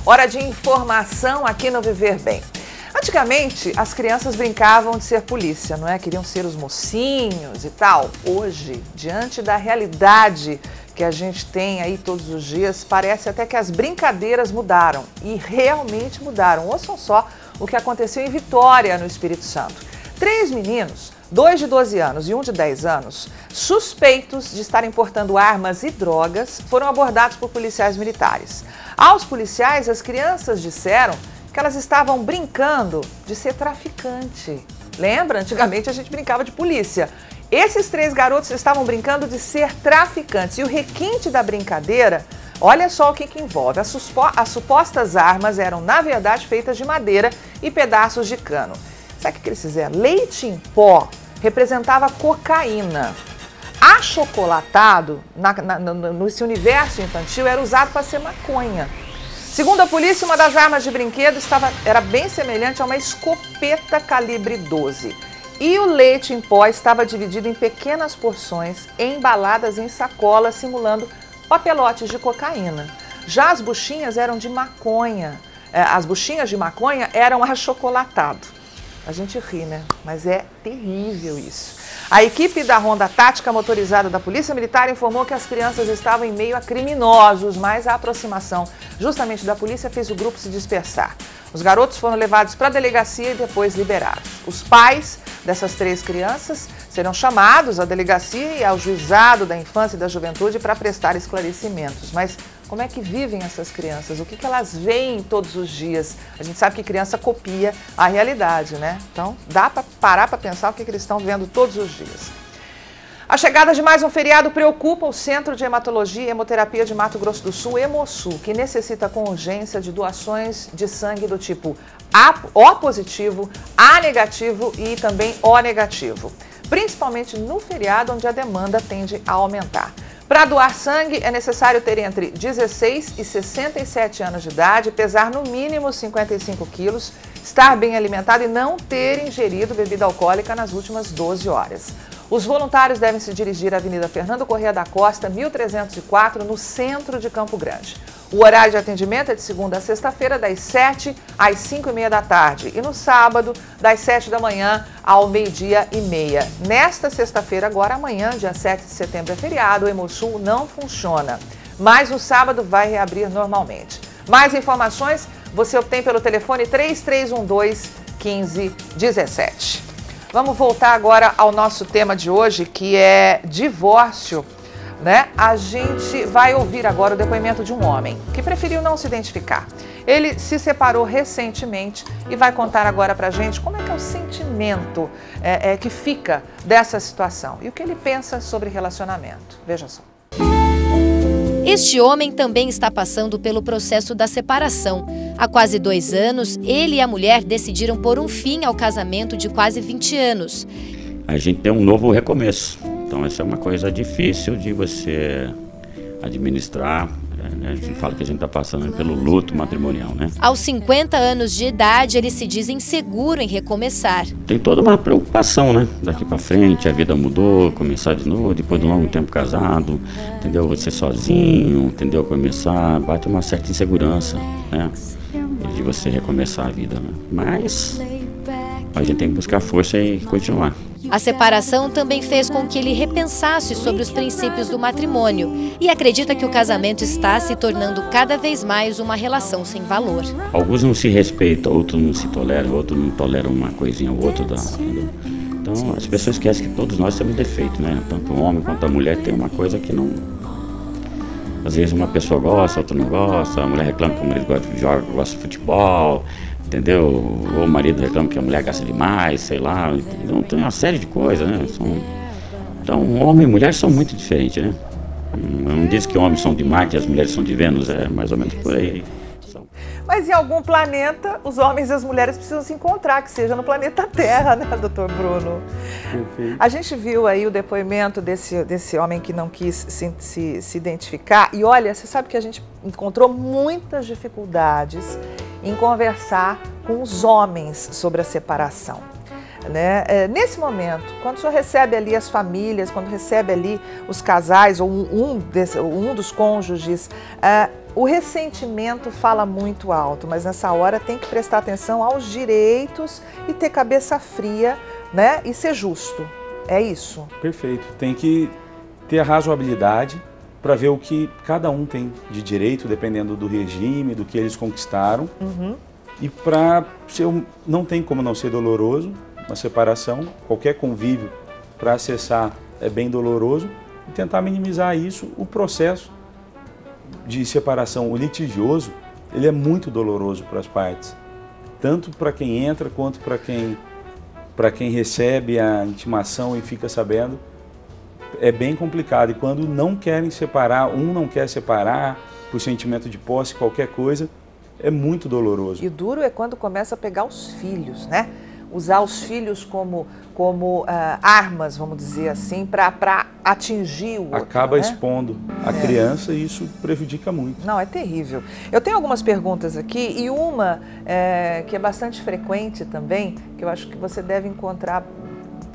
Hora de informação aqui no Viver Bem. Antigamente, as crianças brincavam de ser polícia, não é? Queriam ser os mocinhos e tal. Hoje, diante da realidade que a gente tem aí todos os dias, parece até que as brincadeiras mudaram. E realmente mudaram. Ouçam só o que aconteceu em Vitória, no Espírito Santo. 3 meninos, 2 de 12 anos e 1 de 10 anos, suspeitos de estarem portando armas e drogas, foram abordados por policiais militares. Aos policiais, as crianças disseram que elas estavam brincando de ser traficante. Lembra? Antigamente a gente brincava de polícia. Esses 3 garotos estavam brincando de ser traficantes. E o requinte da brincadeira, olha só o que envolve. As supostas armas eram, na verdade, feitas de madeira e pedaços de cano. Sabe o que eles fizeram? Leite em pó representava cocaína. Achocolatado, nesse universo infantil, era usado para ser maconha. Segundo a polícia, uma das armas de brinquedo era bem semelhante a uma escopeta calibre 12. E o leite em pó estava dividido em pequenas porções, embaladas em sacolas, simulando papelotes de cocaína. Já as buchinhas eram de maconha. As buchinhas de maconha eram achocolatado. A gente ri, né? Mas é terrível isso. A equipe da Ronda Tática Motorizada da Polícia Militar informou que as crianças estavam em meio a criminosos, mas a aproximação justamente da polícia fez o grupo se dispersar. Os garotos foram levados para a delegacia e depois liberados. Os pais dessas 3 crianças serão chamados à delegacia e ao juizado da infância e da juventude para prestar esclarecimentos. Mas como é que vivem essas crianças? O que elas veem todos os dias? A gente sabe que criança copia a realidade, né? Então, dá para parar para pensar o que eles estão vendo todos os dias. A chegada de mais um feriado preocupa o Centro de Hematologia e Hemoterapia de Mato Grosso do Sul, Hemosul, que necessita com urgência de doações de sangue do tipo O positivo, A negativo e também O negativo, principalmente no feriado onde a demanda tende a aumentar. Para doar sangue, é necessário ter entre 16 e 67 anos de idade, pesar no mínimo 55 quilos, estar bem alimentado e não ter ingerido bebida alcoólica nas últimas 12 horas. Os voluntários devem se dirigir à Avenida Fernando Corrêa da Costa, 1304, no centro de Campo Grande. O horário de atendimento é de segunda a sexta-feira, das 7 às 5h30 da tarde e no sábado, das 7 da manhã ao 12h30. Nesta sexta-feira, agora amanhã, dia 7 de setembro, é feriado, o Hemosul não funciona, mas no sábado vai reabrir normalmente. Mais informações você obtém pelo telefone 3312-1517. Vamos voltar agora ao nosso tema de hoje, que é divórcio. Né? A gente vai ouvir agora o depoimento de um homem que preferiu não se identificar. Ele se separou recentemente e vai contar agora pra gente como é que é o sentimento que fica dessa situação e o que ele pensa sobre relacionamento. Veja só. Este homem também está passando pelo processo da separação. Há quase 2 anos, ele e a mulher decidiram pôr um fim ao casamento de quase 20 anos. A gente tem um novo recomeço. Então, essa é uma coisa difícil de você administrar. Né? A gente fala que a gente está passando pelo luto matrimonial, né? Aos 50 anos de idade, ele se diz inseguro em recomeçar. Tem toda uma preocupação, né? Daqui para frente, a vida mudou, começar de novo, depois de um longo tempo casado, entendeu? Você sozinho, entendeu? Começar, bate uma certa insegurança, né? De você recomeçar a vida, né? Mas a gente tem que buscar força e continuar. A separação também fez com que ele repensasse sobre os princípios do matrimônio e acredita que o casamento está se tornando cada vez mais uma relação sem valor. Alguns não se respeitam, outros não se toleram, outros não toleram uma coisinha ou outra. Então as pessoas esquecem que todos nós temos defeito, né? Tanto o homem quanto a mulher tem uma coisa que não... Às vezes uma pessoa gosta, outra não gosta, a mulher reclama que o marido gosta de futebol, entendeu? Ou o marido reclama que a mulher gasta demais, sei lá. Então tem uma série de coisas, né? Então homem e mulher são muito diferentes, né? Não diz que homens são de Marte e as mulheres são de Vênus, é mais ou menos por aí. Mas em algum planeta, os homens e as mulheres precisam se encontrar, que seja no planeta Terra, né, doutor Bruno? Enfim. A gente viu aí o depoimento desse homem que não quis se identificar. E olha, você sabe que a gente encontrou muitas dificuldades em conversar com os homens sobre a separação. né? Nesse momento, quando o senhor recebe ali as famílias, quando recebe ali os casais ou um dos cônjuges, o ressentimento fala muito alto, mas nessa hora tem que prestar atenção aos direitos e ter cabeça fria, né? E ser justo. É isso? Perfeito. Tem que ter a razoabilidade para ver o que cada um tem de direito, dependendo do regime, do que eles conquistaram. E não tem como não ser doloroso uma separação, qualquer convívio para acessar é bem doloroso, e tentar minimizar isso. O processo de separação, o litigioso, ele é muito doloroso para as partes, tanto para quem entra quanto para quem recebe a intimação e fica sabendo. É bem complicado, e quando não querem separar, um não quer separar por sentimento de posse, qualquer coisa, é muito doloroso. E duro é quando começa a pegar os filhos, né? Usar os filhos como armas, vamos dizer assim, para atingir o outro. Acaba, né? Expondo a criança, e isso prejudica muito. Não, é terrível. Eu tenho algumas perguntas aqui, e uma que é bastante frequente também, que eu acho que você deve encontrar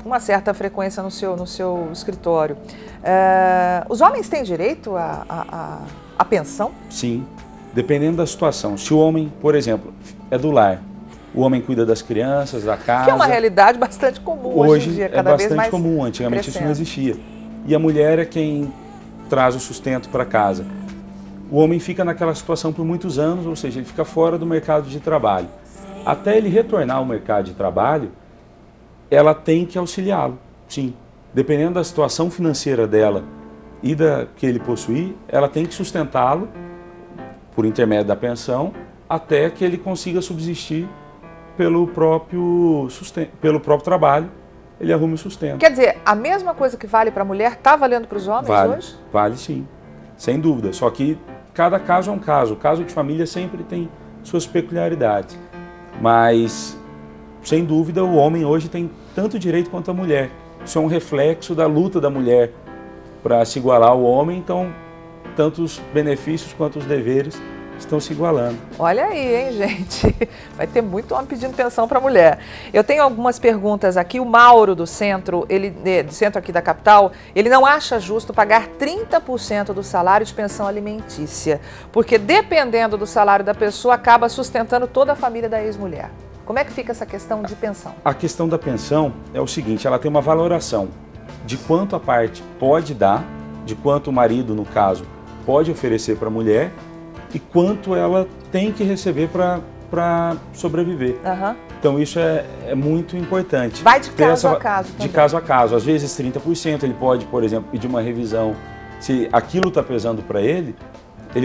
uma certa frequência no seu escritório. Os homens têm direito à pensão? Sim, dependendo da situação. Se o homem, por exemplo, é do lar, o homem cuida das crianças, da casa. Que é uma realidade bastante comum hoje em dia, cada vez mais. É bastante comum, antigamente isso não existia. E a mulher é quem traz o sustento para casa. O homem fica naquela situação por muitos anos, ou seja, ele fica fora do mercado de trabalho. Até ele retornar ao mercado de trabalho, ela tem que auxiliá-lo, sim. Dependendo da situação financeira dela e da que ele possuir, ela tem que sustentá-lo por intermédio da pensão, até que ele consiga subsistir pelo próprio trabalho, ele arrume o sustento. Quer dizer, a mesma coisa que vale para a mulher está valendo para os homens hoje? Vale sim, sem dúvida. Só que cada caso é um caso. O caso de família sempre tem suas peculiaridades. Mas, sem dúvida, o homem hoje tem tanto direito quanto a mulher. Isso é um reflexo da luta da mulher para se igualar ao homem. Então, tanto os benefícios quanto os deveres estão se igualando. Olha aí, hein, gente? Vai ter muito homem pedindo pensão para mulher. Eu tenho algumas perguntas aqui. O Mauro, do centro, do centro aqui da capital, ele não acha justo pagar 30% do salário de pensão alimentícia, porque dependendo do salário da pessoa, acaba sustentando toda a família da ex-mulher. Como é que fica essa questão de pensão? A questão da pensão é o seguinte, ela tem uma valoração de quanto a parte pode dar, de quanto o marido, no caso, pode oferecer para a mulher, e quanto ela tem que receber para sobreviver. Então isso é muito importante. Vai de caso a caso também. De caso a caso. Às vezes 30%, ele pode, por exemplo, pedir uma revisão. Se aquilo está pesando para ele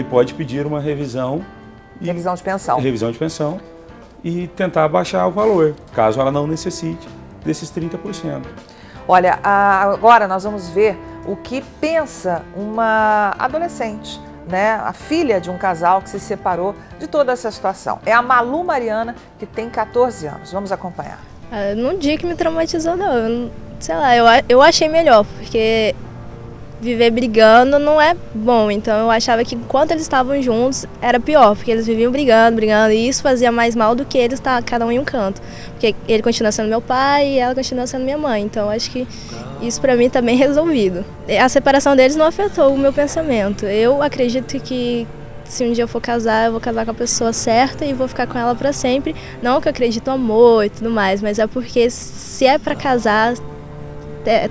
pode pedir uma revisão. Revisão de pensão. Revisão de pensão. E tentar abaixar o valor, caso ela não necessite desses 30%. Olha, agora nós vamos ver o que pensa uma adolescente, né, a filha de um casal que se separou de toda essa situação. É a Malu Mariana, que tem 14 anos. Vamos acompanhar. Num dia que me traumatizou, não. Sei lá, eu achei melhor, porque viver brigando não é bom. Então eu achava que enquanto eles estavam juntos era pior, porque eles viviam brigando, e isso fazia mais mal do que eles estar cada um em um canto. Porque ele continua sendo meu pai e ela continua sendo minha mãe. Então eu acho que isso pra mim tá bem resolvido. A separação deles não afetou o meu pensamento. Eu acredito que se um dia eu for casar, eu vou casar com a pessoa certa e vou ficar com ela pra sempre. Não que eu acredito no amor e tudo mais, mas é porque se é pra casar,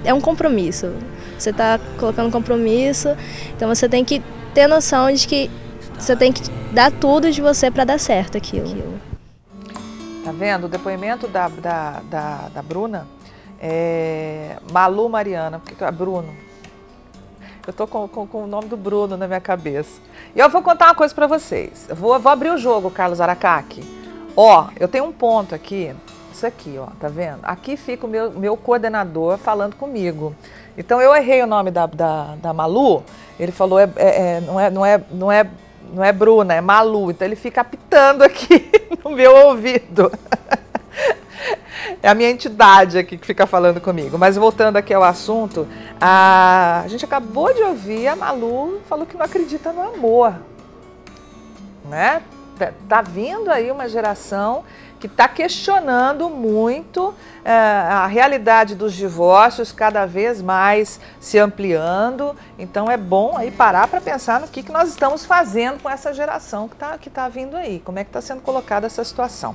é um compromisso. Você está colocando compromisso, então você tem que ter noção de que você tem que dar tudo de você para dar certo aquilo. Tá vendo? O depoimento da Bruna, Malu Mariana, porque Bruno. Eu tô com o nome do Bruno na minha cabeça. E eu vou contar uma coisa para vocês. Vou abrir o jogo, Carlos Aracaki. Ó, eu tenho um ponto aqui, isso aqui, ó, tá vendo? Aqui fica o meu coordenador falando comigo. Então eu errei o nome da Malu, ele falou não é Bruna, é Malu, então ele fica apitando aqui no meu ouvido. É a minha entidade aqui que fica falando comigo. Mas voltando aqui ao assunto, a gente acabou de ouvir a Malu falou que não acredita no amor, né? Tá vindo aí uma geração que está questionando muito a realidade dos divórcios, cada vez mais se ampliando. Então é bom aí parar para pensar no que nós estamos fazendo com essa geração que tá vindo aí, como é que está sendo colocada essa situação.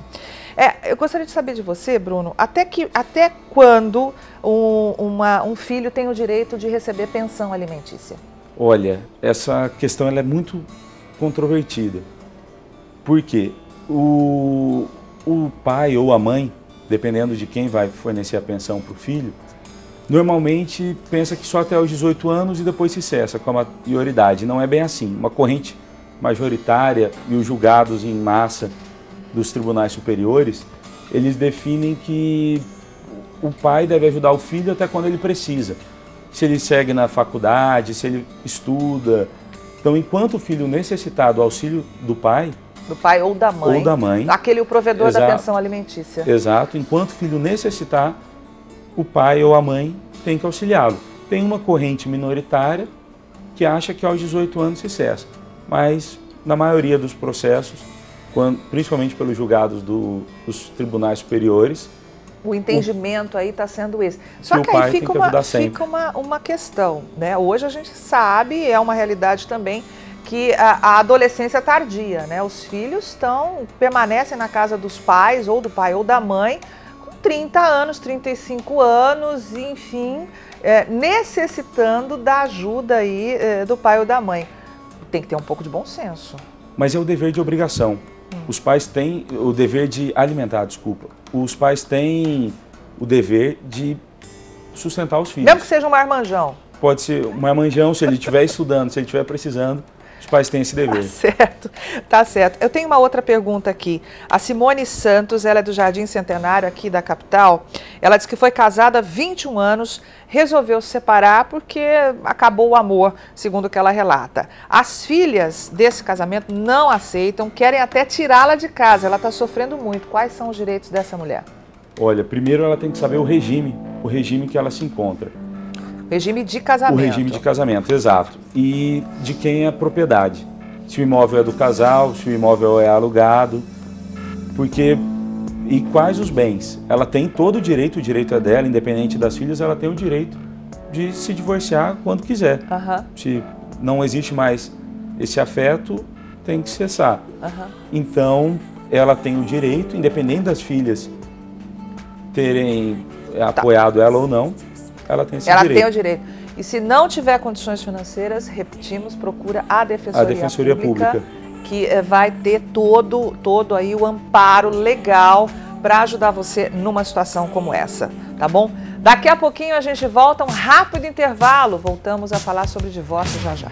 Eu gostaria de saber de você, Bruno, até quando um filho tem o direito de receber pensão alimentícia? Olha, essa questão ela é muito controvertida, porque o pai ou a mãe, dependendo de quem vai fornecer a pensão para o filho, normalmente pensa que só até os 18 anos e depois se cessa com a maioridade. Não é bem assim. Uma corrente majoritária e os julgados em massa dos tribunais superiores, eles definem que o pai deve ajudar o filho até quando ele precisa. Se ele segue na faculdade, se ele estuda. Então, enquanto o filho necessitar do auxílio do pai ou da mãe. Ou da mãe. Aquele o provedor Exato, da pensão alimentícia. Exato. Enquanto o filho necessitar, o pai ou a mãe tem que auxiliá-lo. Tem uma corrente minoritária que acha que aos 18 anos se cessa. Mas, na maioria dos processos, principalmente pelos julgados dos tribunais superiores, o entendimento aí está sendo esse. Só que aí fica uma questão, né? Hoje a gente sabe, é uma realidade também, que a adolescência tardia, né? Os filhos permanecem na casa dos pais, ou do pai ou da mãe, com 30 anos, 35 anos, enfim, necessitando da ajuda aí do pai ou da mãe. Tem que ter um pouco de bom senso. Mas é o dever de obrigação. Os pais têm o dever de alimentar, Os pais têm o dever de sustentar os filhos. Mesmo que seja um marmanjão. Pode ser um marmanjão, se ele estiver estudando, se ele estiver precisando, os pais têm esse dever. Tá certo. Eu tenho uma outra pergunta aqui. A Simone Santos, ela é do Jardim Centenário, aqui da capital. Ela diz que foi casada há 21 anos, resolveu se separar porque acabou o amor, segundo o que ela relata. As filhas desse casamento não aceitam, querem até tirá-la de casa. Ela está sofrendo muito. Quais são os direitos dessa mulher? Olha, primeiro ela tem que saber o regime que ela se encontra. Regime de casamento. O regime de casamento, exato. E de quem é a propriedade. Se o imóvel é do casal, se o imóvel é alugado, e quais os bens. Ela tem todo o direito é dela, independente das filhas, ela tem o direito de se divorciar quando quiser. Se não existe mais esse afeto, tem que cessar. Então, ela tem o direito, independente das filhas terem apoiado ela ou não, ela tem esse direito. Ela tem o direito. E se não tiver condições financeiras, repetimos, procura a Defensoria Pública, que vai ter todo aí o amparo legal para ajudar você numa situação como essa, tá bom? Daqui a pouquinho a gente volta, um rápido intervalo, voltamos a falar sobre divórcio já já.